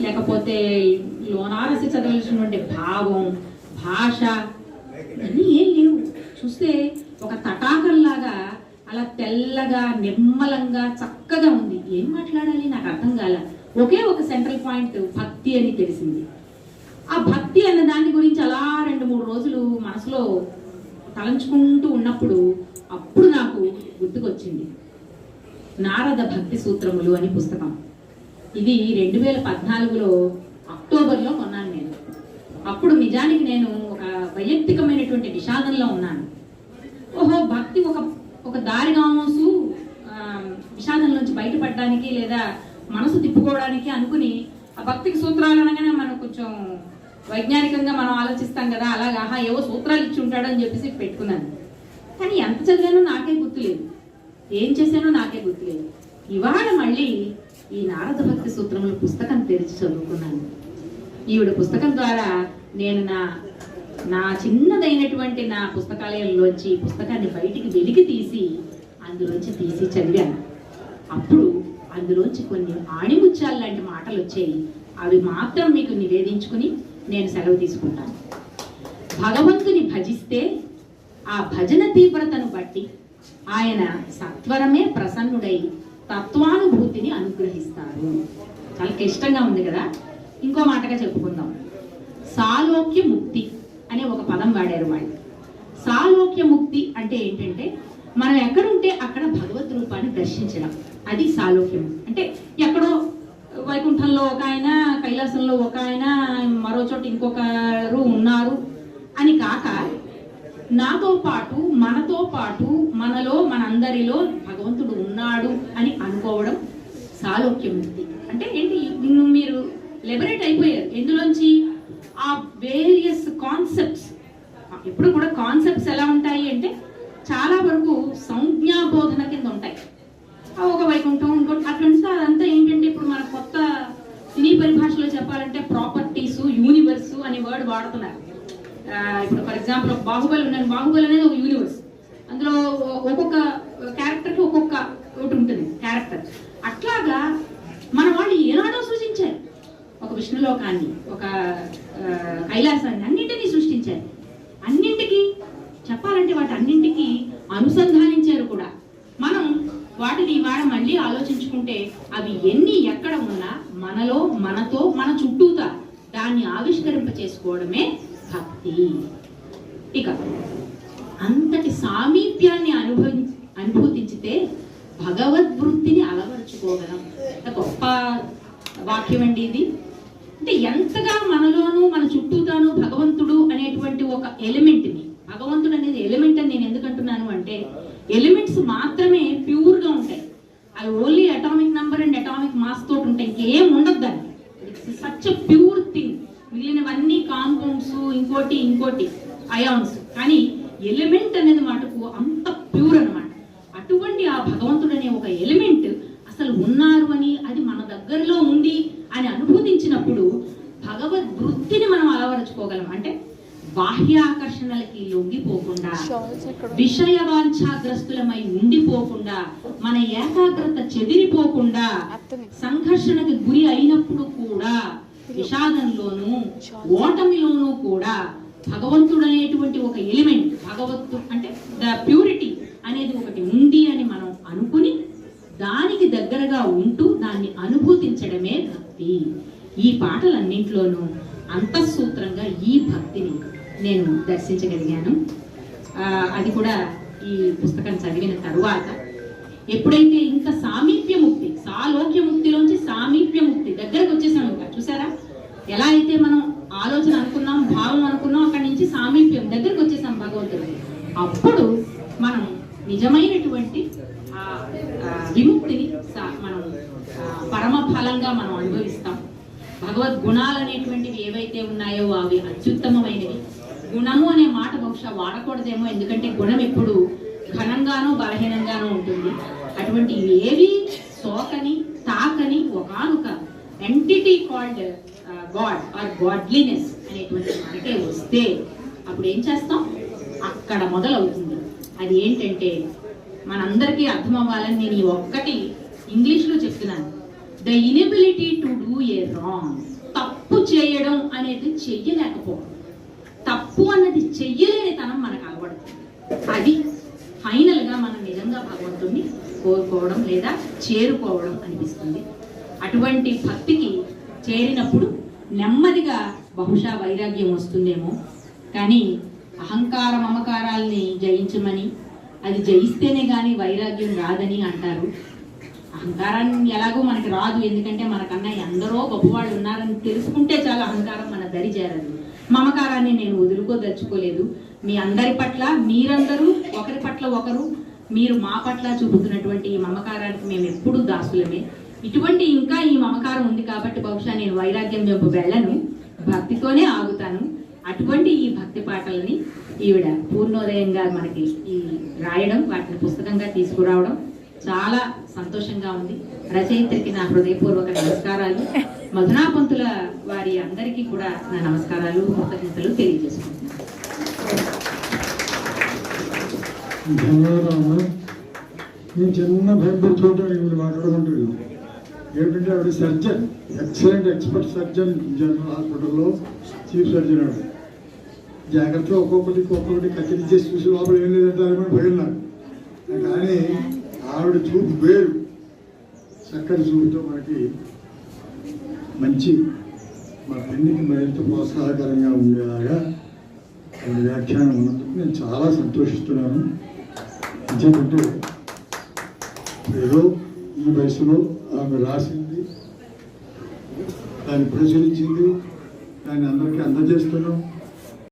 లేకపోతే లోనారసి చదవాల్సినటువంటి భావం, భాష అన్నీ ఏం లేవు. చూస్తే ఒక తటాకంలాగా అలా తెల్లగా నిర్మలంగా చక్కగా ఉంది. ఏం మాట్లాడాలి నాకు అర్థం కాల. ఒకే ఒక సెంట్రల్ పాయింట్ భక్తి అని తెలిసింది. ఆ భక్తి అన్న దాని గురించి అలా 2-3 రోజులు మనసులో తలంచుకుంటూ ఉన్నప్పుడు అప్పుడు నాకు గుర్తుకొచ్చింది నారద భక్తి సూత్రములు అని పుస్తకం. ఇది 2014లో అక్టోబర్లో కొన్నాను నేను. అప్పుడు నిజానికి నేను ఒక వైయక్తికమైనటువంటి విషాదంలో ఉన్నాను. ఓహో, భక్తి ఒక దారి కావచ్చు విషాదం నుంచి బయటపడడానికి లేదా మనసు తిప్పుకోవడానికి అనుకుని ఆ భక్తికి సూత్రాలు అనగానే మనం కొంచెం వైజ్ఞానికంగా మనం ఆలోచిస్తాం కదా, అలాగా ఏవో సూత్రాలు ఇచ్చి ఉంటాడు అని చెప్పేసి పెట్టుకున్నాను. కానీ ఎంత చదివానో నాకే గుర్తులేదు, ఏం చేశానో నాకే గుర్తులేదు. ఇవాళ మళ్ళీ ఈ నారద భక్తి సూత్రముల పుస్తకం తెరిచి చదువుకున్నాను. ఈవిడ పుస్తకం ద్వారా నేను నా చిన్నదైనటువంటి నా పుస్తకాలయంలోంచి పుస్తకాన్ని బయటికి వెలికి తీసి అందులోంచి చదివాను. అప్పుడు అందులోంచి కొన్ని ఆణిముత్యాలు లాంటి మాటలు వచ్చాయి. అవి మాత్రం మీకు నివేదించుకుని నేను సెలవు తీసుకుంటాను. భగవంతుని భజిస్తే ఆ భజన తీవ్రతను బట్టి ఆయన సత్వరమే ప్రసన్నుడై తత్వానుభూతిని అనుగ్రహిస్తారు. చాలా క్లిష్టంగా ఉంది కదా. ఇంకో మాటగా చెప్పుకుందాం. సాలోక్య ముక్తి అనే ఒక పదం వాడారు వాళ్ళు. సాలోక్య ముక్తి అంటే ఏంటంటే మనం ఎక్కడుంటే అక్కడ భగవద్ రూపాన్ని దర్శించడం, అది సాలోక్యం. అంటే ఎక్కడో వైకుంఠంలో ఒక ఆయన, కైలాసంలో ఒక ఆయన, మరో చోట ఇంకొకరు ఉన్నారు అని కాక నాతో పాటు మనతో పాటు మనలో మనందరిలో భగవంతుడు ఉన్నాడు అని అనుకోవడం సాలోక్యముక్తి. అంటే ఏంటి, మీరు లిబరేట్ అయిపోయారు ఎందులోంచి? ఆ వేరియస్ కాన్సెప్ట్స్. ఎప్పుడు కూడా కాన్సెప్ట్స్ ఎలా ఉంటాయి అంటే చాలా వరకు సంజ్ఞాబోధన కింద ఉంటాయి. ఒక వైకుంఠం ఇంకోటి అట్లా ఉంటే అదంతా ఏంటంటే ఇప్పుడు మన కొత్త సినీ పరిభాషలో చెప్పాలంటే ప్రాపర్టీసు, యూనివర్స్ అనే వర్డ్ వాడుతున్నారు. ఇప్పుడు ఫర్ ఎగ్జాంపుల్ ఒక బాహుబలి ఉన్నాను, బాహుబలి అనేది ఒక యూనివర్స్. అందులో ఒక్కొక్క క్యారెక్టర్కి ఒకటి ఉంటుంది క్యారెక్టర్. అట్లాగా మన వాళ్ళు ఏనాడో సృష్టించారు. ఒక విష్ణులోకాన్ని, ఒక కైలాసాన్ని, అన్నింటినీ సృష్టించారు. అన్నింటికి చెప్పాలంటే వాటి అన్నింటికి అనుసంధానించారు కూడా. మనం వాటిని ఇవాళ మళ్ళీ ఆలోచించుకుంటే అవి ఎన్ని ఎక్కడ ఉన్నా మనలో, మనతో, మన చుట్టూతా దాన్ని ఆవిష్కరింప చేసుకోవడమే భక్తి. ఇక అంతటి సామీప్యాన్ని అనుభూతించితే భగవద్వృత్తిని అలవరుచుకోగలం. గొప్ప వాక్యం అండి ఇది. అంటే ఎంతగా మనలోనూ మన చుట్టూతాను భగవంతుడు అనేటువంటి ఒక ఎలిమెంట్ని, భగవంతుడు అనేది ఎలిమెంట్ అని నేను ఎందుకంటున్నాను అంటే ఎలిమెంట్స్ మాత్రమే ప్యూర్గా ఉంటాయి. అవి only atomic number and atomic mass తోటి ఉంటాయి, ఇంకేం ఉండదు దాన్ని. It's such a pure thing. మిగిలినవన్నీ కాంపౌండ్స్, ఇంకోటి అయాన్స్. కానీ ఎలిమెంట్ అనేది మటుకు అంత ప్యూర్ అనమాట. అటువంటి ఆ భగవంతుడు అనే ఒక ఎలిమెంట్ అసలు ఉన్నారు అని, అది మన దగ్గరలో ఉంది అని అనుభూతించినప్పుడు భగవద్వృత్తిని మనం అలవరుచుకోగలం. అంటే బాహ్యాకర్షణలకి లొంగిపోకుండా, విషయవాంఛాగ్రస్తులమై ఉండిపోకుండా, మన ఏకాగ్రత చెదిరిపోకుండా, సంఘర్షణకు గురి అయినప్పుడు కూడా, విషాదంలోనూ ఓటమిలోనూ కూడా భగవంతుడు అనేటువంటి ఒక ఎలిమెంట్, భగవత్తు అంటే ద ప్యూరిటీ అనేది ఒకటి ఉంది అని మనం అనుకుని దానికి దగ్గరగా ఉంటూ దాన్ని అనుభూతించడమే భక్తి. ఈ పాటలన్నింటిలోనూ అంతఃసూత్రంగా ఈ భక్తిని నేను దర్శించగలిగాను. అది కూడా ఈ పుస్తకం చదివిన తరువాత. ఎప్పుడైతే ఇంత సామీప్యముక్తి, సాలోక్యముక్తిలోంచి సామీప్యముక్తి దగ్గరకు వచ్చేసాము. ఇంకా చూసారా ఎలా అయితే మనం ఆలోచన అనుకున్నాం, భావం అనుకున్నాం, అక్కడి నుంచి సామీప్యం దగ్గరకు వచ్చేసాం భగవంతుడు. అప్పుడు మనం నిజమైనటువంటి విముక్తిని మనం పరమ ఫలంగా మనం అనుభవిస్తాం. భగవద్గుణాలు అనేటువంటివి ఏవైతే ఉన్నాయో అవి అత్యుత్తమమైనవి. గుణము అనే మాట బహుశా వాడకూడదేమో, ఎందుకంటే గుణం ఎప్పుడు ఘనంగానూ బలహీనంగానూ ఉంటుంది. అటువంటి ఏవి సోకని తాకని ఒకానొక entity called god or godliness అనేటువంటి మనకే వస్తే అప్పుడు ఏం చేస్తాం? అక్కడ మొదలవుతుంది. అది ఏంటంటే మనందరికీ అర్థం అవ్వాలని నేను ఈ ఒక్కటి ఇంగ్లీష్లో చెప్తున్నాను. The inability to do a wrong. తప్పు చేయడం అనేది చెయ్యలేకపోవడం, తప్పు అన్నది చెయ్యలేని తనం మనకు అలవడుతుంది. అది ఫైనల్గా మనం నిజంగా భగవంతుడిని కోరుకోవడం లేదా చేరుకోవడం అనిపిస్తుంది. అటువంటి భక్తికి చేరినప్పుడు నెమ్మదిగా బహుశా వైరాగ్యం వస్తుందేమో, కానీ అహంకార మమకారాల్ని జయించమని, అది జయిస్తేనే కానీ వైరాగ్యం రాదని అంటారు. అహంకారాన్ని ఎలాగో మనకి రాదు, ఎందుకంటే మనకన్నా ఎందరో గొప్పవాళ్ళు ఉన్నారని తెలుసుకుంటే చాలా అహంకారం మన దరి చేరదు. మమకారాన్ని నేను వదులుకోదలుచుకోలేదు. మీ అందరి పట్ల మీరందరూ ఒకరి పట్ల ఒకరు, మీరు మా పట్ల చూపుతున్నటువంటి ఈ మమకారానికి మేము ఎప్పుడూ దాసులమే. ఇటువంటి ఇంకా ఈ మమకారం ఉంది కాబట్టి బహుశా నేను వైరాగ్యం వైపు వెళ్ళను, భక్తితోనే ఆగుతాను. అటువంటి ఈ భక్తి పాటలని ఈవిడ పూర్ణోదయం గారు మనకి ఈ రాయడం, వాటిని పుస్తకంగా తీసుకురావడం చాలా సంతోషంగా ఉంది. రచయిత్రికి నా హృదయపూర్వక నమస్కారాలు. మధునాపంతుల వారి అందరికీ కూడా నా నమస్కారాలు, కృతజ్ఞతలు తెలియజేసుకుంటున్నాను. ధన్యవాదాలు. నేను చిన్న భయపడి చోట మాట్లాడుకుంటుంది ఏమిటంటే ఆవిడ surgeon, excellent expert surgeon general హాస్పిటల్లో చీఫ్ సర్జన్. ఆవిడ జాగ్రత్తగా ఒక్కొక్కటి కత్తిరించేసి చూసి లోపల ఏం లేదంటే అని భయం నాకు. కానీ ఆవిడ చూపు వేరు, చక్కటి చూపుతో మనకి మంచి మా పెళ్లికి మరింత ప్రోత్సాహకరంగా ఉండేలాగా ఆవిడ వ్యాఖ్యానం ఉన్నందుకు నేను చాలా సంతోషిస్తున్నాను. ఎందుకంటే ఏదో ఈ వయసులో ఆమె రాసింది, దాన్ని ప్రచురించింది, దాన్ని అందరికీ అందజేస్తున్నాం.